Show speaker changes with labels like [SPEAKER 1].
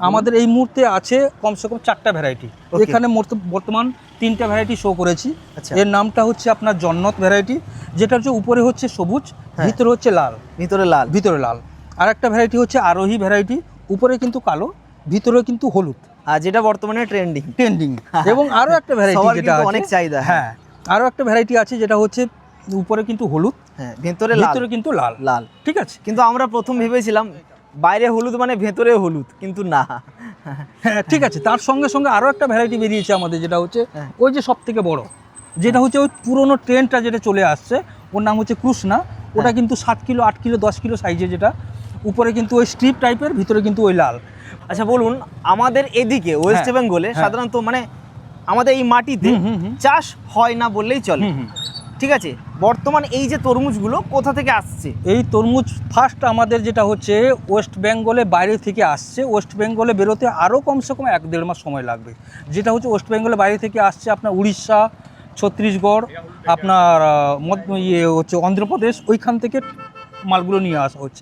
[SPEAKER 1] আমাদের এই মুহূর্তে আছে কমসে কম 4টা ভ্যারাইটি। এখানে বর্তমান 3টা ভ্যারাইটি শো করেছি। এর নামটা হচ্ছে আপনার জন্নত ভ্যারাইটি, যেটা হচ্ছে উপরে হচ্ছে সবুজ, ভিতরে হচ্ছে লাল। ভিতরে লাল। আর একটা ভ্যারাইটি হচ্ছে আরোহী ভ্যারাইটি, উপরে কিন্তু কালো, ভিতরে কিন্তু হলুদ,
[SPEAKER 2] আর যেটা বর্তমানে ট্রেন্ডিং।
[SPEAKER 1] এবং আরো একটা ভ্যারাইটি যেটা আছে
[SPEAKER 2] অনেক চাহিদা।
[SPEAKER 1] হ্যাঁ, আরো একটা ভ্যারাইটি আছে যেটা হচ্ছে উপরে কিন্তু হলুদ,
[SPEAKER 2] হ্যাঁ, ভিতরে কিন্তু লাল।
[SPEAKER 1] ঠিক আছে,
[SPEAKER 2] কিন্তু আমরা প্রথম ভেবেছিলাম বাইরে হলুদ মানে ভেতরে হলুদ, কিন্তু না।
[SPEAKER 1] হ্যাঁ ঠিক আছে। তার সঙ্গে সঙ্গে আরো একটা ভ্যারাইটি বেরিয়েছে আমাদের, যেটা হচ্ছে ওই যে সব থেকে বড়, যেটা হচ্ছে ওই পুরোনো ট্রেনটা যেটা চলে আসছে, ওর নাম হচ্ছে কৃষ্ণা। ওটা কিন্তু 7 কিলো 8 কিলো 10 কিলো সাইজে, যেটা উপরে কিন্তু ওই স্ট্রিপ টাইপের, ভিতরে কিন্তু ওই লাল।
[SPEAKER 2] আচ্ছা বলুন, আমাদের এদিকে ওয়েস্ট বেঙ্গলে সাধারণত মানে আমাদের এই মাটিতে চাষ হয় না বললেই চলে, ঠিক আছে? বর্তমান এই যে তরমুজগুলো কোথা থেকে আসছে?
[SPEAKER 1] এই তরমুজ ফার্স্ট আমাদের যেটা হচ্ছে ওয়েস্ট বেঙ্গলে বাইরে থেকে আসছে। ওয়েস্ট বেঙ্গলে বেরোতে আরও কমসে কম 1-1.5 মাস সময় লাগবে। যেটা হচ্ছে ওয়েস্ট বেঙ্গলে বাইরে থেকে আসছে আপনার উড়িষ্যা, ছত্তিশগড়, আপনার হচ্ছে অন্ধ্রপ্রদেশ, ওইখান থেকে মালগুলো নিয়ে আসা হচ্ছে।